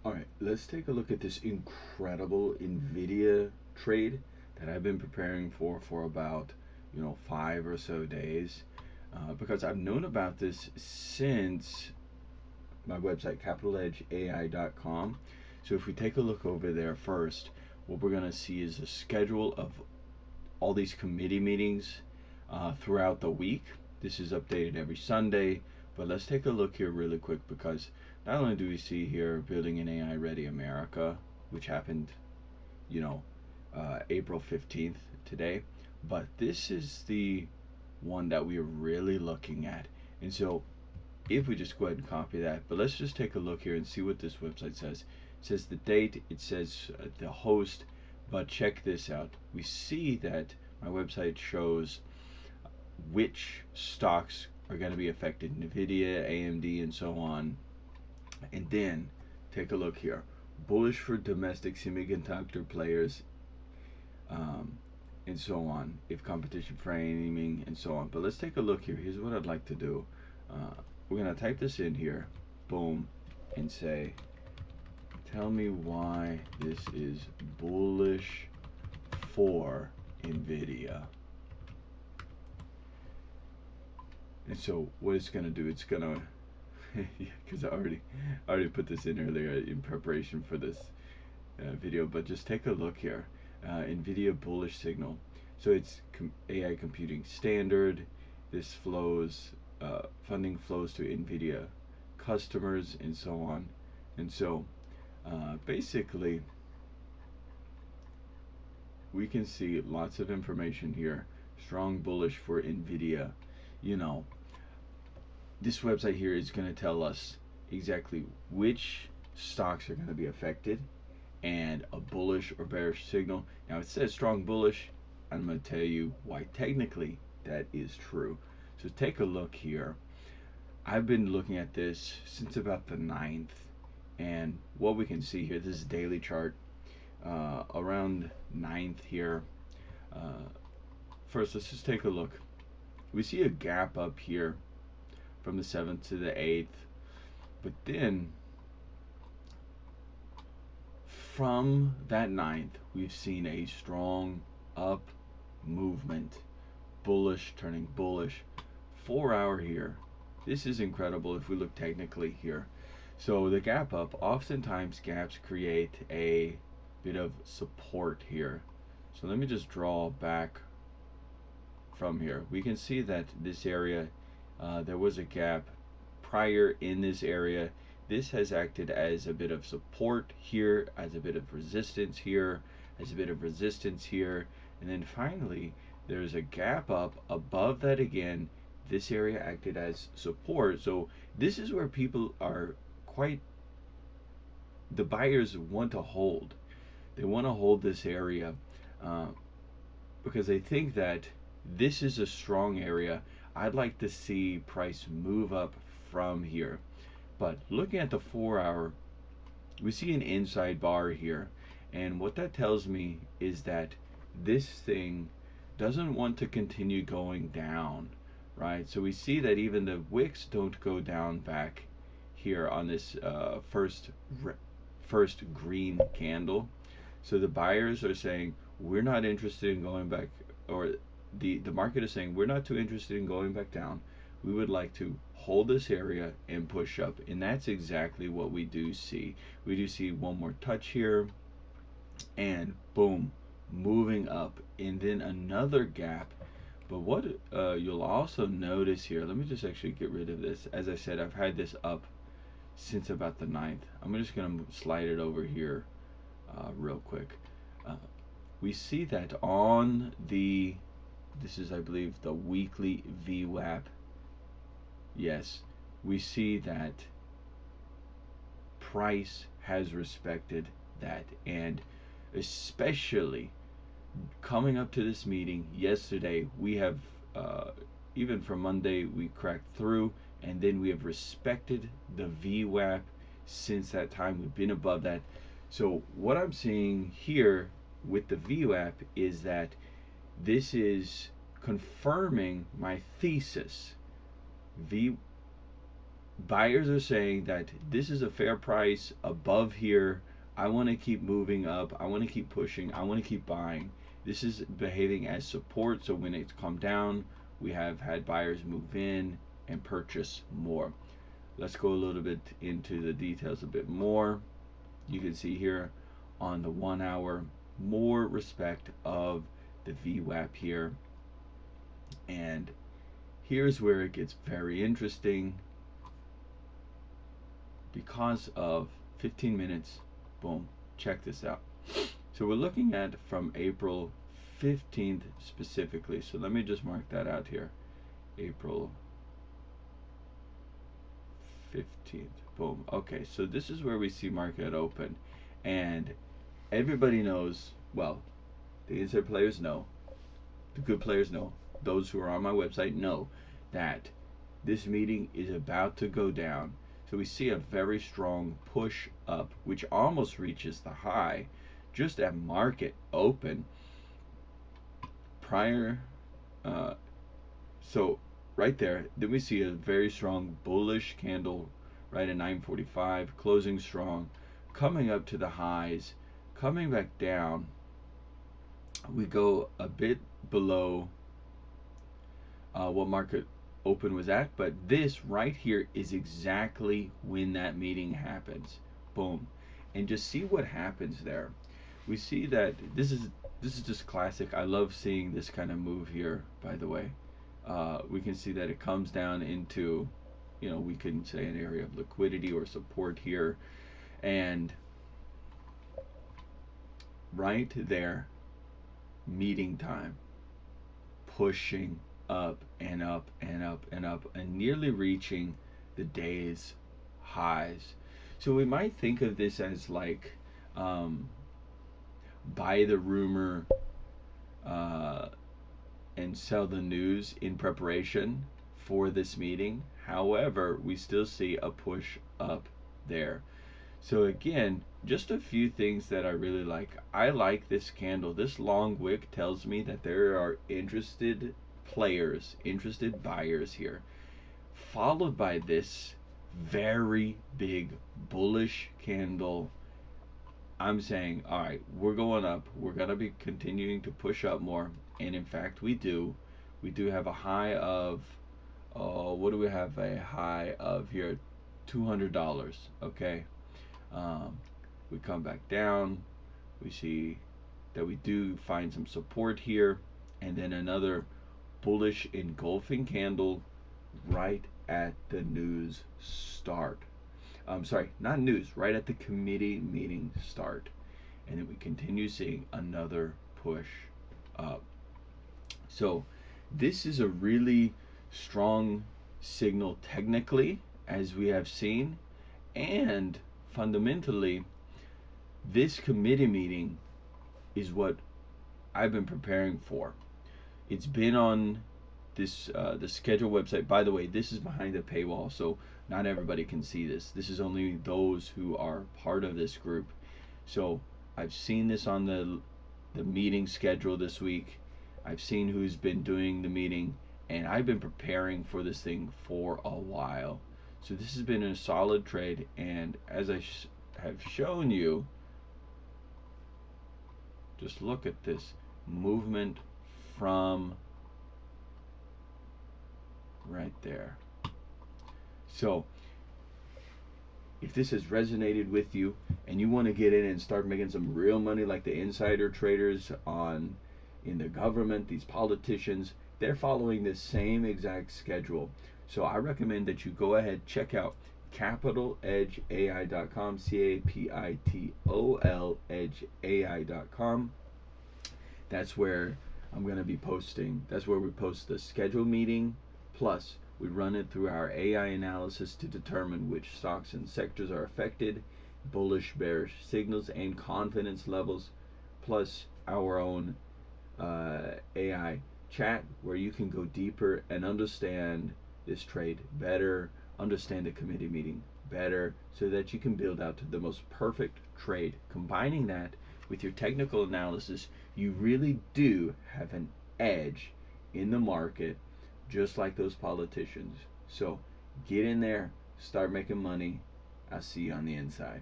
All right, let's take a look at this incredible Nvidia trade that I've been preparing for about 5 or so days, because I've known about this since my website CapitolEdgeAI.com. So if we take a look over there first, what we're gonna see is a schedule of all these committee meetings throughout the week. This is updated every Sunday, but let's take a look here really quick because not only do we see here building an AI ready America, which happened, you know, April 15th today, but this is the one that we're really looking at. And so if we just go ahead and copy that, but let's just take a look here and see what this website says. It says the date, it says the host, but check this out. We see that my website shows which stocks are going to be affected: Nvidia, AMD, and so on. And then take a look here: bullish for domestic semiconductor players, um, and so on, if competition framing, and so on. But let's take a look here. Here's what I'd like to do. We're going to type this in here, boom, and say, tell me why this is bullish for Nvidia. And so what it's going to do, it's going to, because I already put this in earlier in preparation for this video, but just take a look here. Nvidia bullish signal. So it's AI computing standard. This flows, funding flows to Nvidia customers and so on. And so basically, we can see lots of information here. Strong bullish for Nvidia. You know, this website here is going to tell us exactly which stocks are going to be affected and a bullish or bearish signal. Now it says strong bullish. I'm going to tell you why technically that is true. So take a look here. I've been looking at this since about the 9th, and what we can see here, this is daily chart, around 9th here. Uh, First, let's just take a look. We see a gap up here from the 7th to the 8th, but then from that 9th, we've seen a strong up movement, bullish turning bullish. 4 hour here. This is incredible if we look technically here. So the gap up, oftentimes gaps create a bit of support here. So let me just draw back from here. We can see that this area, there was a gap prior in this area. This has acted as a bit of support here, as a bit of resistance here, as a bit of resistance here, and then finally there's a gap up above that again. This area acted as support. So this is where people are quite, the buyers want to hold. They want to hold this area uh, because they think that this is a strong area. I'd like to see price move up from here. But looking at the 4 hour, we see an inside bar here. And what that tells me is that this thing doesn't want to continue going down, right? So we see that even the wicks don't go down back here on this first green candle. So the buyers are saying we're not interested in going back, or the market is saying we're not too interested in going back down. We would like to hold this area and push up, and that's exactly what we do see. We do see one more touch here, and boom, moving up, and then another gap. But what you'll also notice here, let me just actually get rid of this. As I said, I've had this up since about the 9th. I'm just going to slide it over here real quick. Uh, we see that on the, this is I believe the weekly VWAP. Yes, we see that price has respected that, and especially coming up to this meeting yesterday, we have even for Monday we cracked through, and then we have respected the VWAP since that time. We've been above that. So what I'm seeing here with the VWAP is that this is confirming my thesis. V buyers are saying that this is a fair price above here. I want to keep moving up. I want to keep pushing. I want to keep buying. This is behaving as support. So when it's come down, we have had buyers move in and purchase more. Let's go a little bit into the details a bit more. You can see here on the 1 hour more respect of the VWAP here. And here's where it gets very interesting because of 15 minutes. Boom, check this out. So we're looking at from April 15th specifically. So let me just mark that out here. April 15th. Boom. Okay, so this is where we see market open. And everybody knows, well, the inside players know, the good players know, those who are on my website know that this meeting is about to go down. So we see a very strong push up, which almost reaches the high just at market open prior. So right there, then we see a very strong bullish candle right at 9:45, closing strong, coming up to the highs, coming back down. We go a bit below what market open was at, but this right here is exactly when that meeting happens. Boom. And just see what happens there. We see that this is just classic. I love seeing this kind of move here, by the way. We can see that it comes down into, we can say an area of liquidity or support here, and right there, meeting time, pushing up and up and up and up and nearly reaching the day's highs. So we might think of this as like buy the rumor and sell the news in preparation for this meeting. However, we still see a push up there. So again, just a few things that I really like. I like this candle. This long wick tells me that there are interested players, interested buyers here, followed by this very big bullish candle. I'm saying, all right, we're going up. We're going to be continuing to push up more. And in fact, we do. We do have a high of, what do we have a high of here? $200, okay? We come back down. We see that we do find some support here. And then another bullish engulfing candle right at the news start. Sorry, not news, right at the committee meeting start. And then we continue seeing another push up. So this is a really strong signal technically, as we have seen, and fundamentally, this committee meeting is what I've been preparing for. It's been on this the schedule website. By the way, this is behind the paywall, so not everybody can see this. This is only those who are part of this group. So I've seen this on the meeting schedule this week. I've seen who's been doing the meeting, and I've been preparing for this thing for a while. So this has been a solid trade, and as I have shown you, just look at this movement from right there. So if this has resonated with you and you want to get in and start making some real money like the insider traders in the government, these politicians, they're following this same exact schedule. So I recommend that you go ahead, check out CapitolEdgeAI.com, CapitolEdgeAI.com. That's where I'm going to be posting. That's where we post the scheduled meeting. Plus, we run it through our AI analysis to determine which stocks and sectors are affected, bullish, bearish signals, and confidence levels. Plus, our own AI chat where you can go deeper and understand this trade better, understand the committee meeting better, so that you can build out to the most perfect trade. Combining that with your technical analysis, you really do have an edge in the market, just like those politicians. So get in there, start making money. I'll see you on the inside.